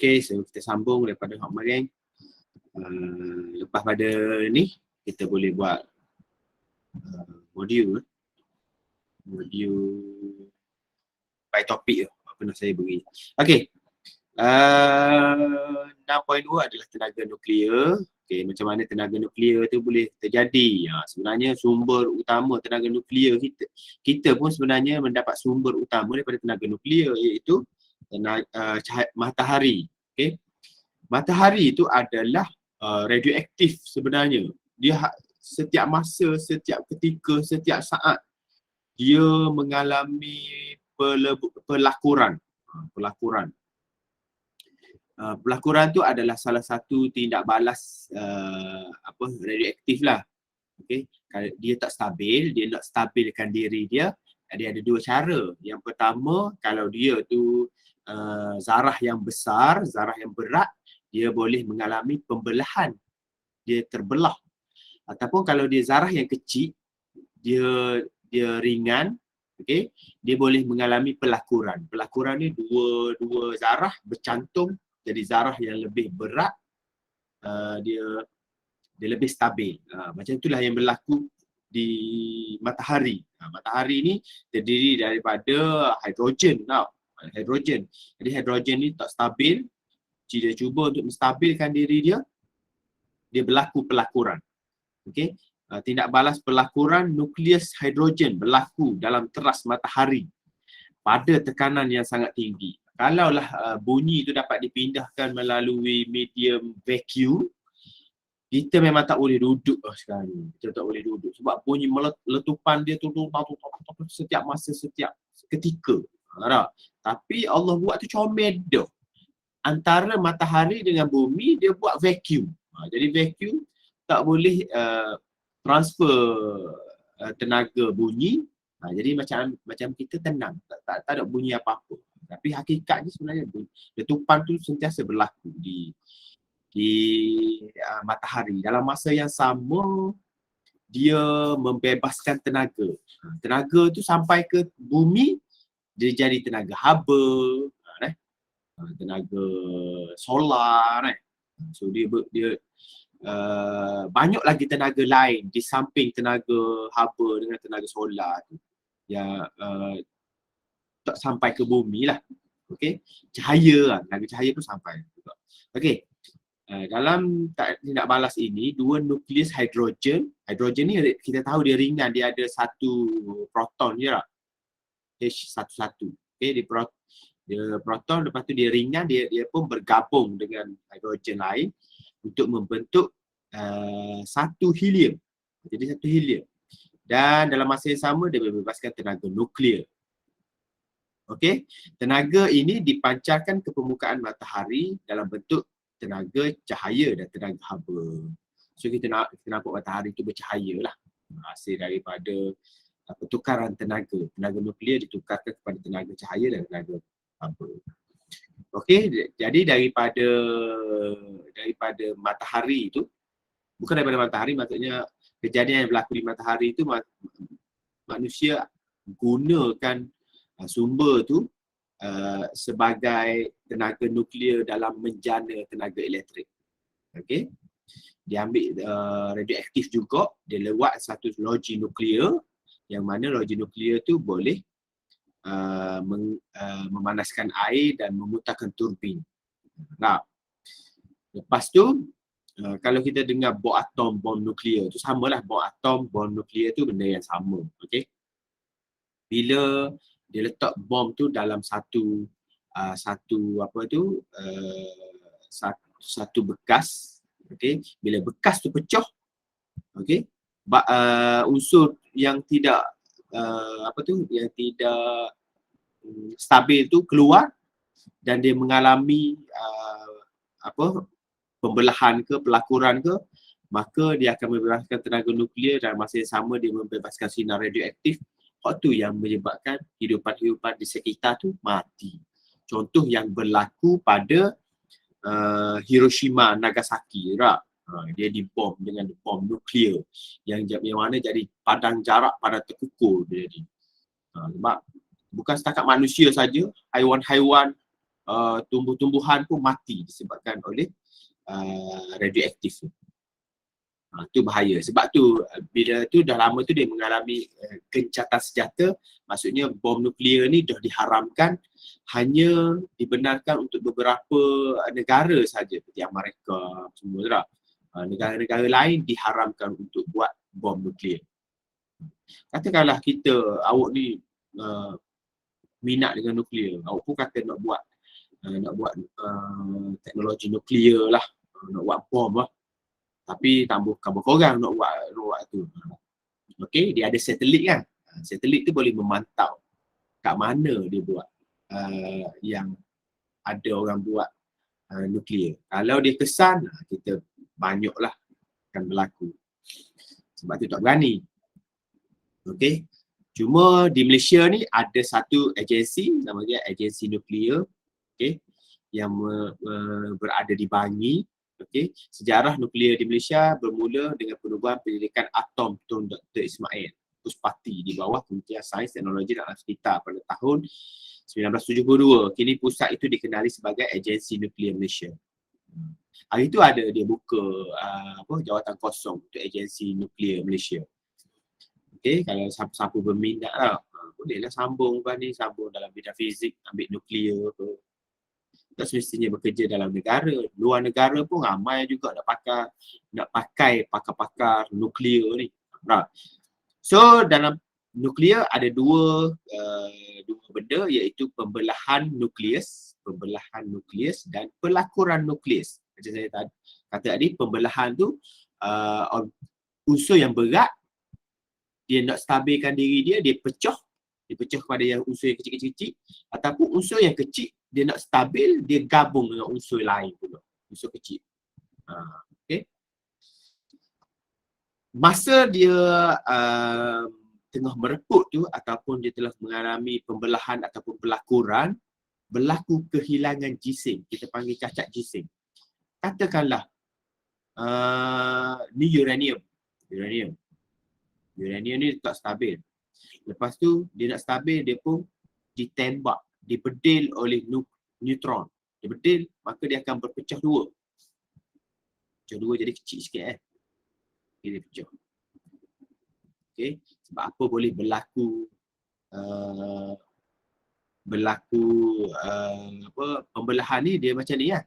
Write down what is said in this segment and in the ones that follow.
Okay, so kita sambung daripada Hot Meringue. Lepas pada ni, kita boleh buat modul by topic apa nak saya beri. Okay, 6.2 adalah tenaga nuklear. Okay, macam mana tenaga nuklear tu boleh terjadi. Sebenarnya sumber utama tenaga nuklear kita pun sebenarnya mendapat sumber utama daripada tenaga nuklear, iaitu matahari. Okay, matahari itu adalah radioaktif sebenarnya. Dia setiap masa, setiap ketika, setiap saat dia mengalami pelakuran. Pelakuran tu adalah salah satu tindak balas radioaktif lah. Okay. Kalau dia tak stabil, dia nak stabilkan diri dia, dia ada dua cara. Yang pertama, kalau dia tu zarah yang besar, zarah yang berat, dia boleh mengalami pembelahan. Dia terbelah. Ataupun kalau dia zarah yang kecil, dia ringan, okay, dia boleh mengalami pelakuran. Pelakuran ni dua zarah bercantum. Jadi zarah yang lebih berat, dia lebih stabil. Macam itulah yang berlaku di matahari. Matahari ni terdiri daripada hidrogen. Hidrogen. Jadi hidrogen ni tak stabil. Dia cuba untuk menstabilkan diri dia, dia berlaku pelakuran. Okay? Tindak balas pelakuran nukleus hidrogen berlaku dalam teras matahari pada tekanan yang sangat tinggi. Kalaulah bunyi itu dapat dipindahkan melalui medium vacuum, kita memang tak boleh duduk sekarang ni. Kita tak boleh duduk sebab bunyi letupan dia tu setiap masa, setiap ketika. Tapi Allah buat tu comel dah. Antara matahari dengan bumi dia buat vacuum. Jadi vacuum tak boleh transfer tenaga bunyi. Jadi macam kita tenang, tak ada bunyi apa-apa. Tapi hakikatnya sebenarnya letupan tu sentiasa berlaku di matahari. Dalam masa yang sama, dia membebaskan tenaga. Tenaga tu sampai ke bumi, dia jadi tenaga haba, tenaga solar. So dia banyak lagi tenaga lain di samping tenaga haba dengan tenaga solar tu yang tak sampai ke bumi lah. Okay, cahaya, tenaga cahaya tu sampai juga. Okay, dalam tindak balas ini, dua nukleus hidrogen ni kita tahu dia ringan, dia ada satu proton je lah, H11. Okay, dia proton, lepas tu dia ringan, dia pun bergabung dengan hidrogen lain untuk membentuk satu helium. Jadi satu helium. Dan dalam masa yang sama dia membebaskan tenaga nuklear. Okey, tenaga ini dipancarkan ke permukaan matahari dalam bentuk tenaga cahaya dan tenaga haba. So kita nampak matahari itu bercahaya lah. Hasil daripada pertukaran tenaga. Tenaga nuklear ditukarkan kepada tenaga cahaya dan tenaga haba. Okey, jadi daripada matahari itu, bukan daripada matahari, maksudnya kejadian yang berlaku di matahari itu manusia gunakan sumber tu sebagai tenaga nuklear dalam menjana tenaga elektrik. Okey. Dia ambil radioaktif juga, dia lewat satu loji nuklear, yang mana loji nuklear tu boleh memanaskan air dan memutarkan turbin. Nah, lepas tu kalau kita dengar bom atom, bom nuklear tu samalah. Bom atom, bom nuklear tu benda yang sama. Okey. Bila dia letak bom tu dalam satu bekas, okey. Bila bekas tu pecah, okey, unsur yang tidak stabil tu keluar dan dia mengalami pembelahan ke, pelakuran ke, maka dia akan membebaskan tenaga nuklear dan masa yang sama dia membebaskan sinar radioaktif. Hal tu yang menyebabkan hidupan di sekitar tu mati. Contoh yang berlaku pada Hiroshima, Nagasaki. Dia dibom dengan bom nuklear yang mana jadi padang jarak, padang terkukur dia jadi. Sebab bukan setakat manusia saja, haiwan-haiwan tumbuh-tumbuhan pun mati disebabkan oleh radioaktif. Itu bahaya. Sebab tu bila tu dah lama tu dia mengalami gencatan senjata, maksudnya bom nuklear ni dah diharamkan, hanya dibenarkan untuk beberapa negara saja seperti Amerika semua tak. Negara-negara lain diharamkan untuk buat bom nuklear. Katakanlah awak ni minat dengan nuklear, awak pun kata nak buat teknologi nuklear lah, nak buat bom lah. Tapi tak bukan korang nak buat tu. Okey, dia ada satelit kan. Satelit tu boleh memantau kat mana dia buat yang ada orang buat nuklear. Kalau dia kesan, kita banyaklah akan berlaku. Sebab tu tak berani. Okey. Cuma di Malaysia ni ada satu agensi, nama dia Agensi Nuklear, okey, yang berada di Bangi. Okay. Sejarah nuklear di Malaysia bermula dengan penubuhan pendidikan atom Tun Dr. Ismail Puspati di bawah Kementerian Sains, Teknologi dan Alam Sekitar pada tahun 1972. Kini pusat itu dikenali sebagai Agensi Nuklear Malaysia. Hari itu ada dia buka jawatan kosong untuk Agensi Nuklear Malaysia. Okay, kalau siapa-siapa berminat lah, bolehlah sambung dalam bidang fizik, ambil nuklear ke. Tak semestinya bekerja dalam negara. Luar negara pun ramai juga nak pakai pakar-pakar nuklear ni. Right. So dalam nuklear ada dua benda, iaitu pembelahan nukleus dan pelakuran nukleus. Macam saya kata tadi, pembelahan tu unsur yang berat, dia nak stabilkan diri dia pecah kepada yang unsur yang kecil-kecil, ataupun unsur yang kecil dia nak stabil, dia gabung dengan unsur lain pula, unsur kecil. Okay. Masa dia tengah mereput tu, ataupun dia telah mengalami pembelahan ataupun pelakuran, berlaku kehilangan jisim. Kita panggil cacat jisim. Katakanlah ni uranium ni tak stabil. Lepas tu dia nak stabil, dia pun ditembak, dibedil oleh neutron. Dia bedil, maka dia akan berpecah dua. Pecah dua jadi kecil sikit dia pecah. Okay. Sebab apa boleh berlaku pembelahan ni, dia macam ni kan.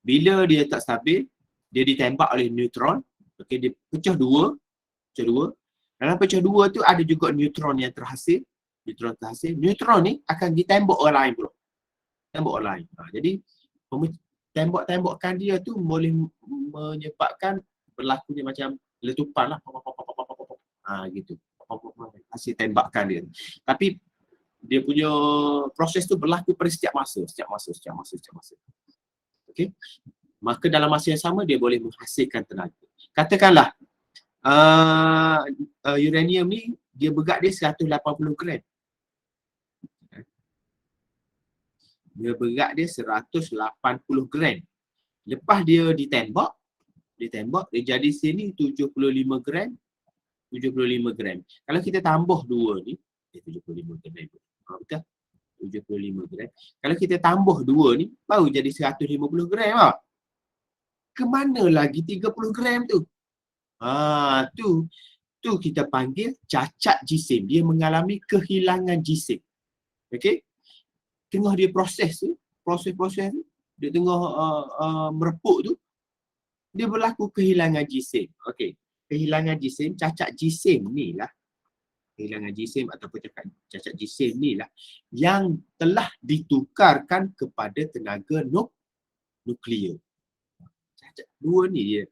Bila dia tak stabil, dia ditembak oleh neutron. Okay, dia pecah dua. Dalam pecah dua tu ada juga neutron yang terhasil. Neutron ni akan ditembak orang lain pula. Jadi tembak-tembakan dia tu boleh menyebabkan berlakunya macam letupan lah. Gitu. Hasil tembakan dia. Tapi dia punya proses tu berlaku pada setiap masa. Okey. Maka dalam masa yang sama dia boleh menghasilkan tenaga. Katakanlah uranium ni dia berat dia 180 gram. Dia berat dia 180 gram. Lepas dia ditembak dia jadi sini 75 gram. Kalau kita tambah dua ni, 75 gram. Betul? 75 gram. Kalau kita tambah dua ni, baru jadi 150 gram lah. Kemana lagi 30 gram tu? Tu kita panggil cacat jisim. Dia mengalami kehilangan jisim. Okey? Tengah dia proses tu, dia tengah merepuk tu, dia berlaku kehilangan jisim. Okey. Kehilangan jisim, cacat jisim ni lah. Kehilangan jisim ataupun cacat jisim ni lah yang telah ditukarkan kepada tenaga nuklear. Cacat dua ni dia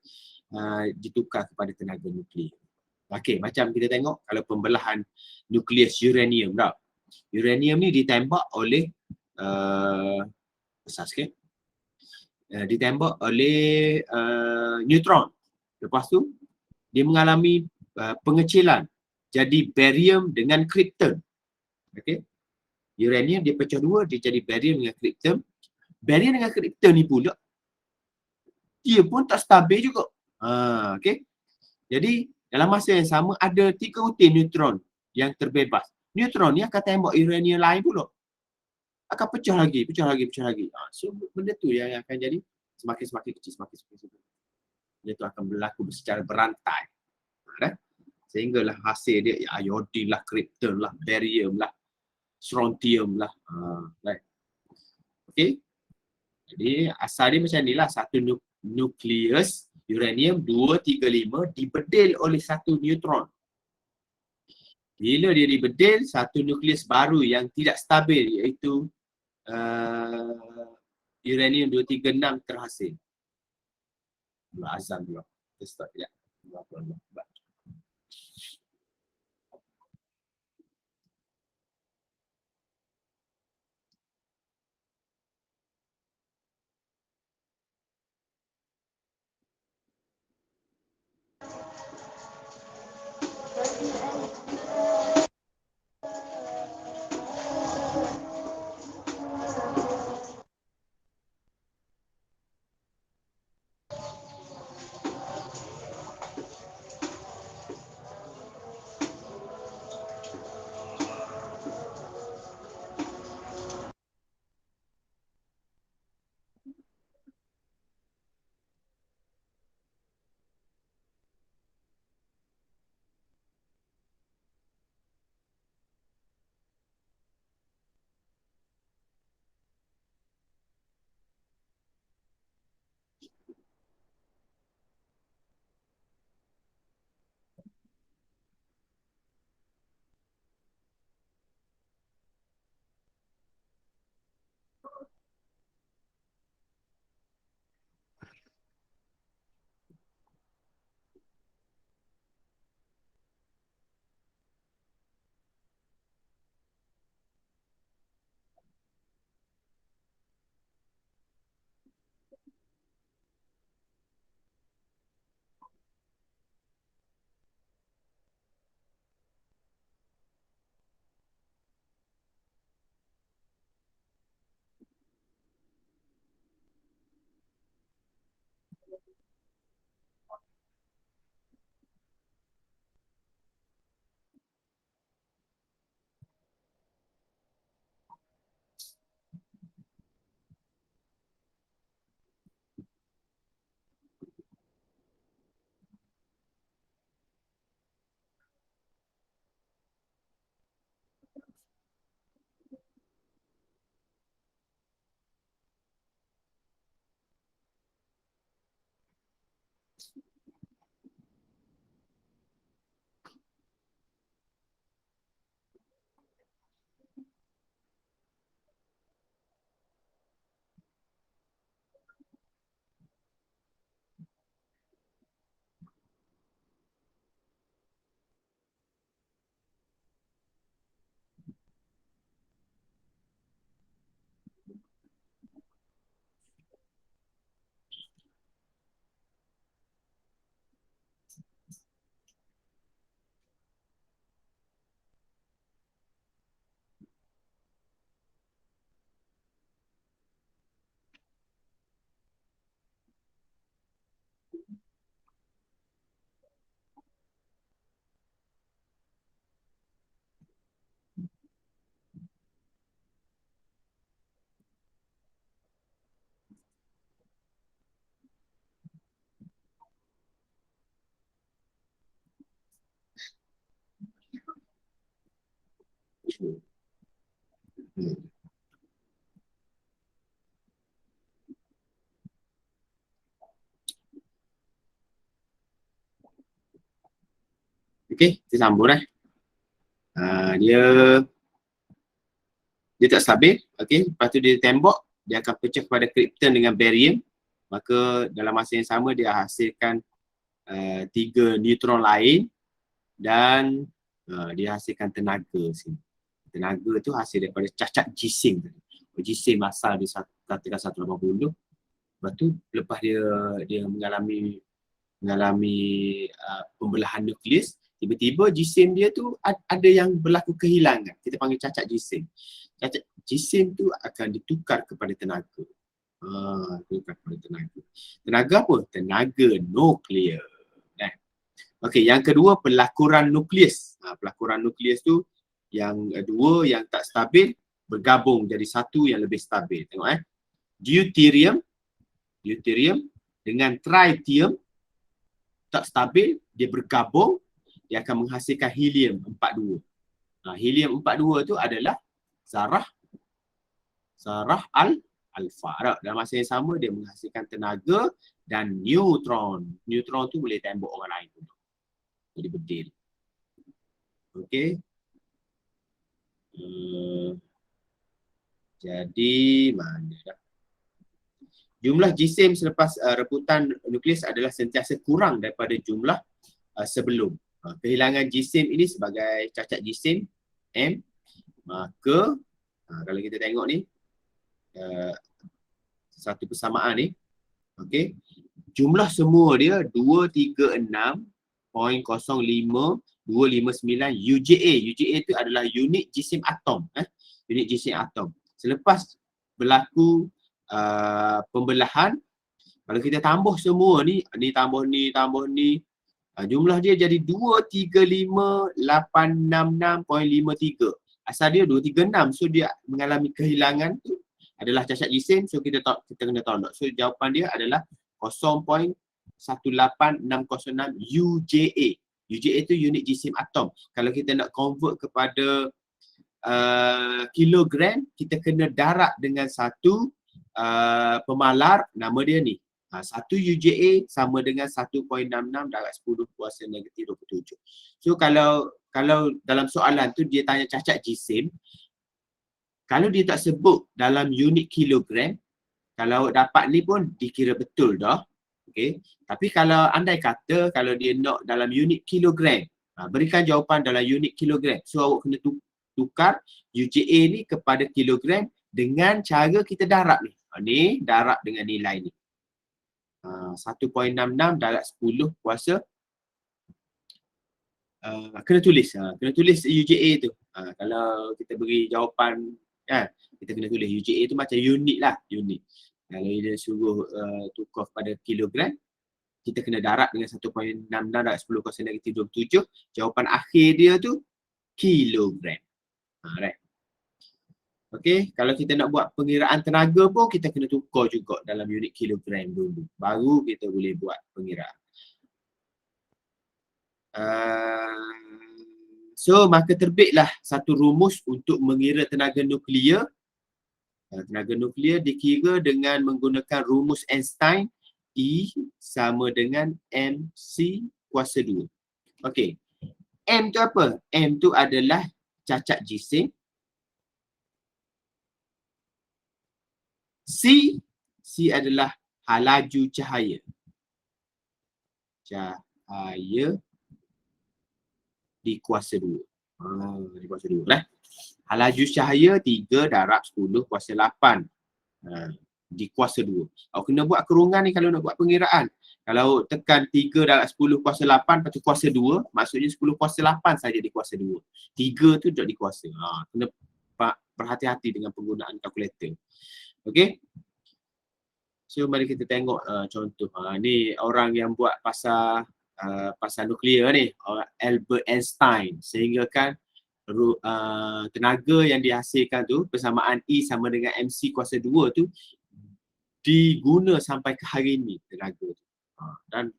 ditukar kepada tenaga nuklear. Okey, macam kita tengok kalau pembelahan nukleus uranium tau. Uranium ni ditembak oleh besar sikit. Ditembak oleh neutron. Lepas tu dia mengalami pengecilan jadi barium dengan krypton. Okey. Uranium dia pecah dua, dia jadi barium dengan krypton. Barium dengan krypton ni pula dia pun tak stabil juga. Okey. Jadi dalam masa yang sama ada 3 butir neutron yang terbebas. Neutron ni akan tembak uranium lain pula. akan pecah lagi, pecah lagi, pecah lagi. So benda tu yang akan jadi semakin kecil, semakin kecil. Dia tu akan berlaku secara berantai. Kan? Sehinggalah hasil dia iodine lah, krypton lah, barium lah, strontium lah. Right. Okay. Jadi asal dia macam ni lah, satu nukleus uranium 235 dibedil oleh satu neutron. Bila dia dibedil, satu nukleus baru yang tidak stabil iaitu uranium 236 terhasil. Azam juga. Kita start ya. Okey, kita sambung dia tak stabil, okey. Lepas tu dia tembok, dia akan pecah kepada krypton dengan barium. Maka dalam masa yang sama dia hasilkan 3 neutron lain dan dia hasilkan tenaga sini. Tenaga tu hasil daripada cacat jisim tadi. Jisim asal dia katakan 180. Lepas tu lepas dia mengalami pembelahan nukleus, tiba-tiba jisim dia tu ada yang berlaku kehilangan. Kita panggil cacat jisim. Cacat jisim tu akan ditukar kepada tenaga. Tukar kepada tenaga. Tenaga apa? Tenaga nuklear. Okey, yang kedua pelakuran nukleus. Pelakuran nukleus tu yang dua yang tak stabil bergabung jadi satu yang lebih stabil. Tengok deuterium dengan tritium tak stabil, dia bergabung, dia akan menghasilkan helium 42. Helium 42 tu adalah zarah alfa. Dalam masa yang sama dia menghasilkan tenaga dan neutron. Neutron tu boleh tembak orang lain tu. Jadi bedil. Okey. Jadi mana dah? Jumlah jisim selepas rebutan nukleus adalah sentiasa kurang daripada jumlah sebelum. Kehilangan jisim ini sebagai cacat jisim M. Maka kalau kita tengok ni satu persamaan ni, okey, jumlah semua dia 236.05 259 UJA. UJA itu adalah unit jisim atom. Unit jisim atom. Selepas berlaku pembelahan, kalau kita tambah semua ni tambah ni, jumlah dia jadi 235,866.53. Asal dia 236, so dia mengalami kehilangan tu adalah cacat jisim, so kita kena tolak. So jawapan dia adalah 0.18606 UJA. UJA itu unit jisim atom. Kalau kita nak convert kepada kilogram, kita kena darab dengan satu pemalar, nama dia ni. 1 UJA sama dengan 1.66 darab 10 kuasa negatif 27. So kalau dalam soalan tu dia tanya cacat jisim, kalau dia tak sebut dalam unit kilogram, kalau dapat ni pun dikira betul dah. Okey. Tapi kalau andai kata kalau dia nak dalam unit kilogram, berikan jawapan dalam unit kilogram. So awak kena tukar UJA ni kepada kilogram dengan cara kita darab ni. Ni darab dengan nilai ni. 1.66 darab 10 kuasa kena tulis UJA tu. Kalau kita beri jawapan kita kena tulis UJA tu macam unit lah, unit. Kalau dia suruh tukar pada kilogram, kita kena darab dengan 1.66 darab 10 kuasa negatif 27. Jawapan akhir dia tu kilogram. Right. Okey, kalau kita nak buat pengiraan tenaga pun kita kena tukar juga dalam unit kilogram dulu. Baru kita boleh buat pengiraan. So maka terbitlah satu rumus untuk mengira tenaga nuklear. Tenaga nuklear dikira dengan menggunakan rumus Einstein, E sama dengan mc kuasa 2. Okey. M tu apa? M tu adalah cacat jisim. C adalah laju cahaya. Cahaya di kuasa 2. Di kuasa 2 lah. Laju cahaya 3 darab 10 kuasa 8. Di kuasa 2. Awak kena buat kerungan ni kalau nak buat pengiraan. Kalau tekan 3 darab 10 kuasa 8 lepas tu kuasa 2, maksudnya 10 kuasa 8 saja di kuasa 2. 3 tu duduk di kuasa. Kena berhati-hati dengan penggunaan kalkulator. Okey. So mari kita tengok contoh. Ni orang yang buat pasal nuklear ni, Albert Einstein, sehingga kan tenaga yang dihasilkan tu persamaan E sama dengan mc kuasa 2 tu diguna sampai ke hari ni tenaga tu. Dan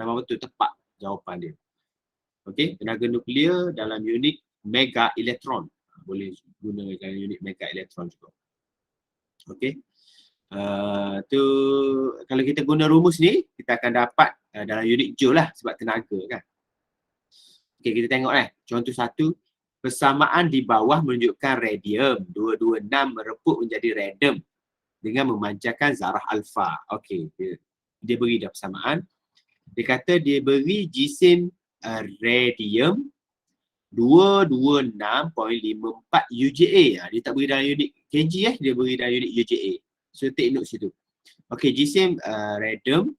memang betul tepat jawapan dia. Okey, tenaga nuklear dalam unit mega elektron. Boleh guna dalam unit mega elektron juga. Okey. Tu kalau kita guna rumus ni, kita akan dapat dalam unit joule lah sebab tenaga kan. Okey, kita tengok contoh 1, persamaan di bawah menunjukkan radium 226 mereput menjadi radium dengan memancarkan zarah alfa. Okey, dia beri dah persamaan. Dia kata dia beri jisim radium 226.54 UJA. Dia tak beri dalam unit kg dia beri dalam unit UJA. So take note situ. Okey, jisim radium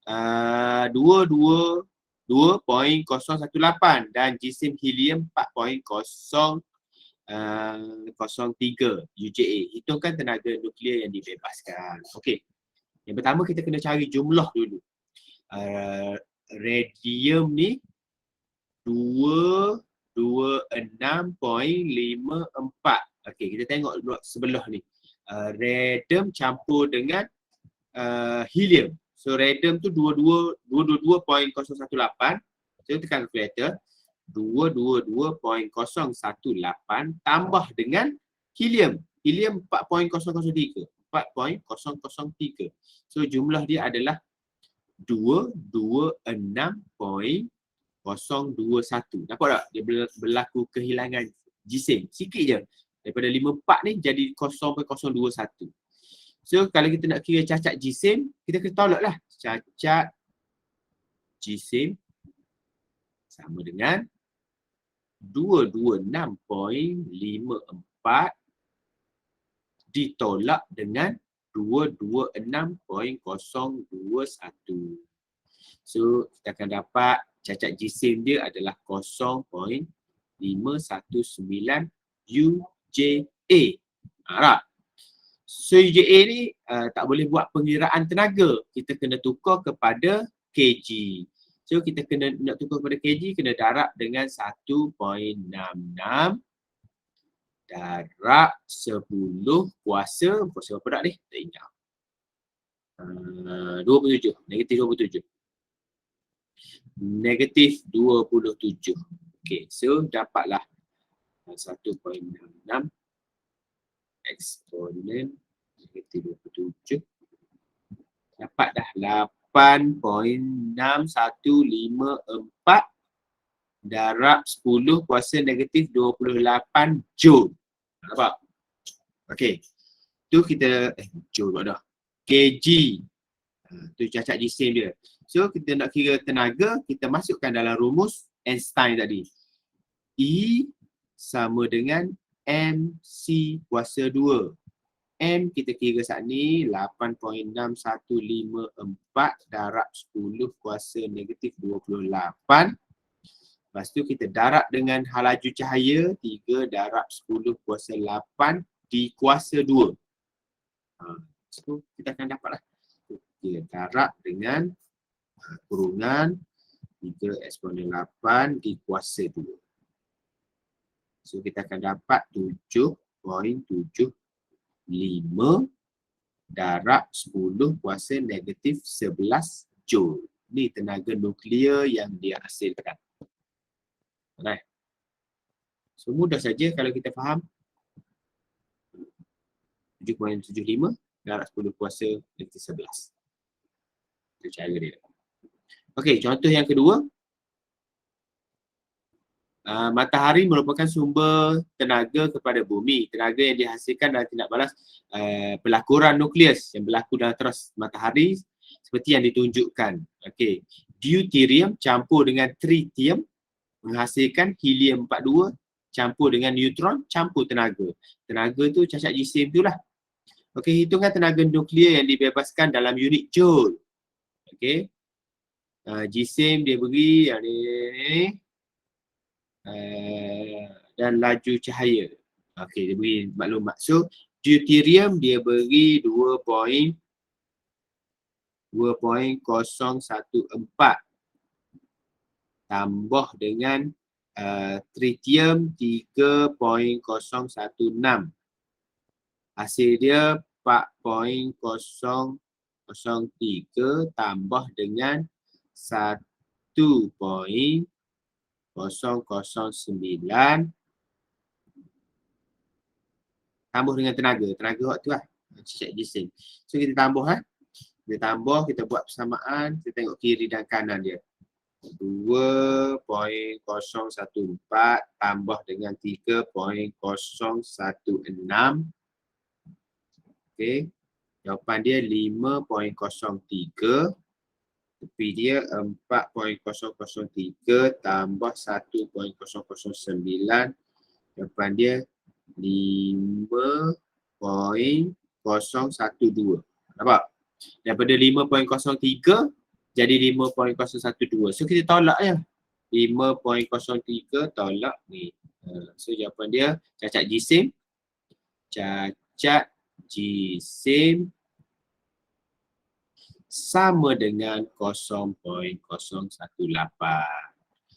222.018 dan jisim helium 4.003 UJA. Hitungkan tenaga nuklear yang dibebaskan. Okey. Yang pertama kita kena cari jumlah dulu. Radium ni 226.54. Okey, kita tengok sebelah ni. Radium campur dengan helium. So radium tu 222.018. So tekan kalkulator. 222.018 tambah dengan helium. Helium 4.003. 4.003. So jumlah dia adalah 226.021. Nampak tak? Dia berlaku kehilangan jisim. Sikit je. Daripada 54 ni jadi 0.021. So kalau kita nak kira cacat jisim, kita kena tolak lah. Cacat jisim sama dengan 226.54 ditolak dengan 226.021. So kita akan dapat cacat jisim dia adalah 0.519 UJA. Tak? So UJA ni tak boleh buat pengiraan tenaga. Kita kena tukar kepada kg. So kita kena nak tukar kepada kg, kena darab dengan 1.66 darab 10 kuasa berapa dah ni? Tak ingat. 27, negatif 27. Negatif 27. Okey, so dapatlah 1.66 eksponen negatif 27. Dapat dah 8.6154 darab 10 kuasa negatif 28 joule. Nampak? Okey. Tu kita joule dah. kg. Tu cacat jisim dia. So kita nak kira tenaga, kita masukkan dalam rumus Einstein tadi. E sama dengan mc kuasa 2. M kita kira saat ni 8.6154 darab 10 kuasa negatif 28. Lepas tu kita darab dengan laju cahaya 3 darab 10 kuasa 8 di kuasa 2. So kita akan dapat lah. Kita darab dengan kurungan 3 eksponen 8 di kuasa 2. So kita akan dapat 7.75 darab 10 kuasa negatif 11 joule. Ni tenaga nuklear yang dia hasilkan. Right. So mudah saja kalau kita faham. 7.75 darab 10 kuasa negatif 11. Itu cara dia. Okey, contoh yang kedua. Matahari merupakan sumber tenaga kepada bumi. Tenaga yang dihasilkan dalam tindak balas pelakuran nukleus yang berlaku dalam teras matahari seperti yang ditunjukkan. Okey, deuterium campur dengan tritium menghasilkan helium 42 campur dengan neutron campur tenaga. Tenaga tu cacat jisim tu lah. Okey, hitungkan tenaga nuklear yang dibebaskan dalam unit joule. Okey. Jisim dia beri yang ni dan laju cahaya. Okey, dia beri maklumat. So, deuterium dia beri 2.014 tambah dengan tritium 3.016. Hasil dia 4.003 tambah dengan 1.009 tambah dengan tenaga. Tenaga waktu lah. Cacat jisim. So kita tambah Kita tambah, kita buat persamaan, kita tengok kiri dan kanan dia. 2.014 tambah dengan 3.016. Okey. Jawapan dia 5.03. Tepi dia 4.003 tambah 1.009. Jawapan dia 5.012. Nampak? Daripada 5.03 jadi 5.012. So kita tolak je. 5.03 tolak ni. So jawapan dia cacat jisim. Cacat jisim sama dengan 0.018.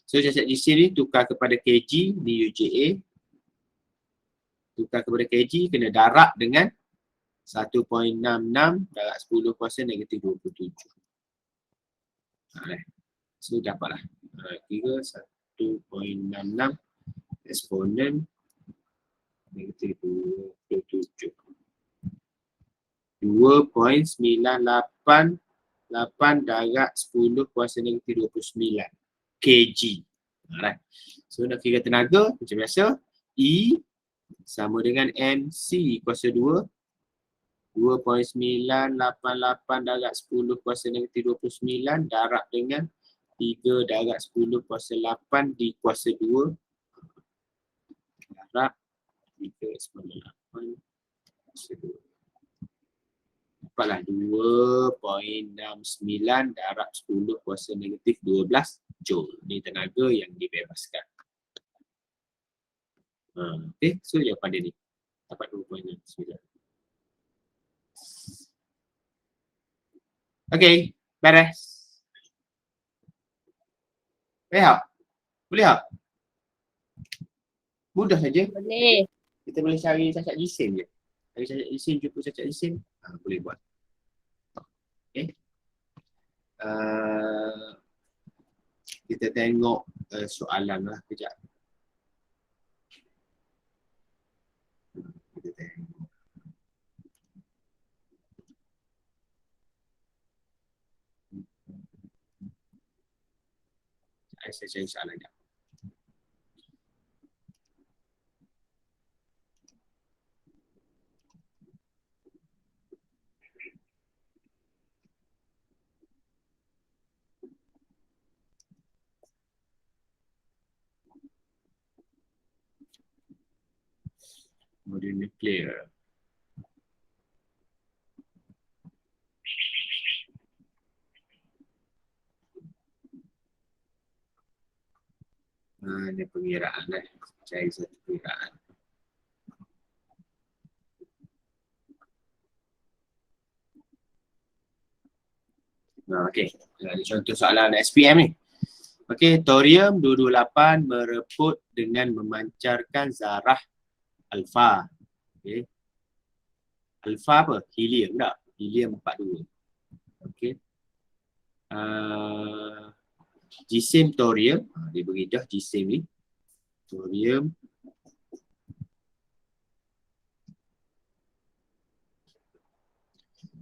So cacat jisim ni tukar kepada kg ni UJA. tukar kepada kg, kena darab dengan 1.66 darab 10 kuasa negatif 27. So dapatlah kira 1.66 eksponen negatif 27. 2.988 darab 10 kuasa negatif 29 kg. Alright. So nak kira tenaga macam biasa, E sama dengan MC kuasa 2. 2.988 darab 10 kuasa negatif 29 darab dengan 3 darab 10 kuasa 8 di kuasa 2 darab 3 eksponen 8 kuasa 2. Dapatlah 2.69 darab 10 kuasa negatif 12 Joule. Ini tenaga yang dibebaskan. Okay, so jawapan dia ni. Dapat 2.69. Okay, beres. Boleh tak? Mudah saja. Boleh. Kita boleh cari cacat jisim je. Cari cacat jisim, jumpa cacat jisim. Boleh buat. Okay. Kita tengok soalan lah kejap. Kita tengok. Saya cari soalan sekejap. Modul nuklear. Ini pengiraan lah. Cari satu pengiraan. Okey. Contoh soalan SPM ni. Okey, thorium 228 mereput dengan memancarkan zarah alfa. Okey. Alfa apa? Helium tak? Helium 42. Okey. Jisim thorium, dia beri dah jisim ni. Thorium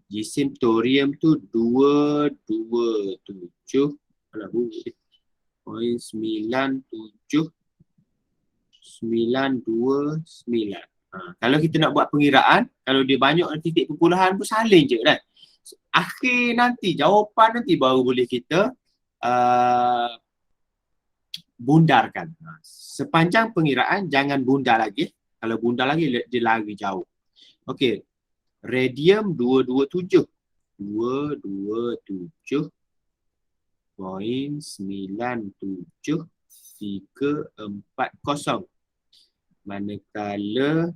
jisim thorium tu 227 alah bunyi 0.97929. Kalau kita nak buat pengiraan, kalau dia banyak titik perpuluhan pun salin je kan. Akhir nanti, jawapan nanti baru boleh kita bundarkan. Sepanjang pengiraan jangan bundar lagi. Kalau bundar lagi dia lari jauh. Okey. Radium 227. 227.97340. Manakala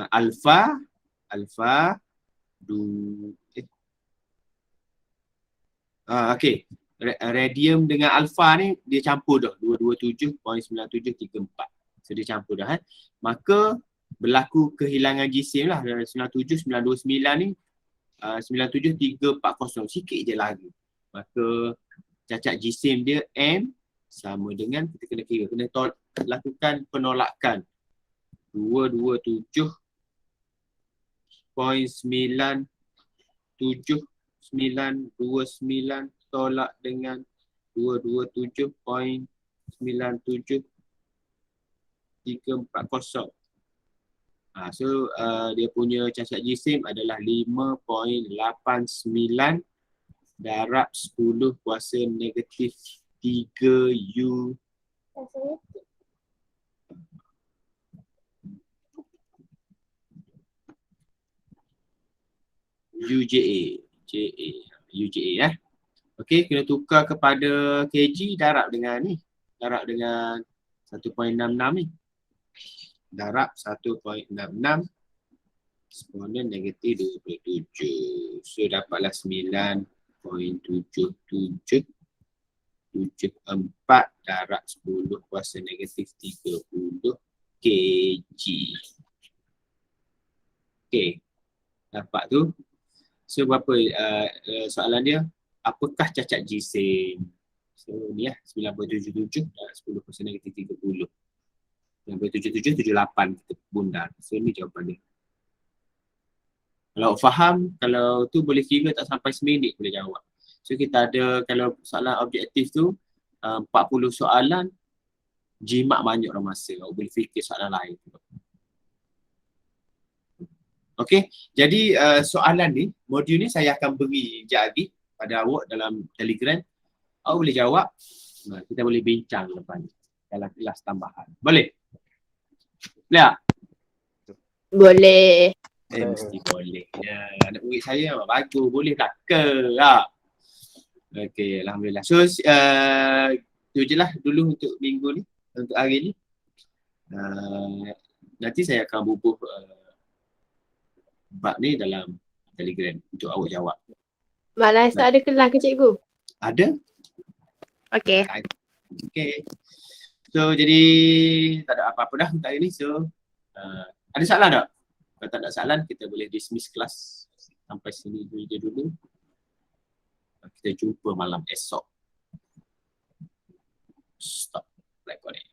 alfa okey. Radium dengan alfa ni dia campur dah 227.9734. So dia campur dah Maka berlaku kehilangan jisim lah 97 929 ni 97340 sikit je lagi. Maka cacat jisim dia M sama dengan kita kena kira lakukan penolakan 227.929 tolak dengan 227.97340. So dia punya cacat jisim adalah 5.89 darab 10 kuasa negatif 3 U UJA. Okey, kena tukar kepada kg, darab dengan ni. Darab dengan 1.66 ni. Darab 1.66 eksponen negatif 27. So dapatlah 9.7774 darab 10 kuasa negatif 30 kg. Okay, dapat tu. So berapa soalan dia? Apakah cacat jisim? So ni lah 9.77 dan 10% negatif 30. 9.77, 78 kita bundar. So ni jawapan dia. Kalau faham, kalau tu boleh kira tak sampai seminit boleh jawab. So kita ada, kalau soalan objektif tu 40 soalan, jimat banyak orang masa. Boleh fikir soalan lain. Okey, jadi soalan ni, modul ni saya akan beri lagi pada awak dalam Telegram. Awak boleh jawab, kita boleh bincang lepas ni dalam kelas tambahan. Boleh? Boleh tak? Boleh. Mesti boleh. Ya, anak murid saya bagus, boleh tak ke? Okey, Alhamdulillah. So, tu je lah dulu untuk minggu ni, untuk hari ni. Nanti saya akan bubuh bab ni dalam Telegram untuk awak jawab. Malam esok ada kelas ke cikgu? Ada? Okey. Okey. So, jadi tak ada apa-apa dah untuk hari ni. So, ada soalan tak? Kalau tak ada soalan, kita boleh dismiss kelas. Sampai sini je dulu. Kita jumpa malam esok. Stop recording.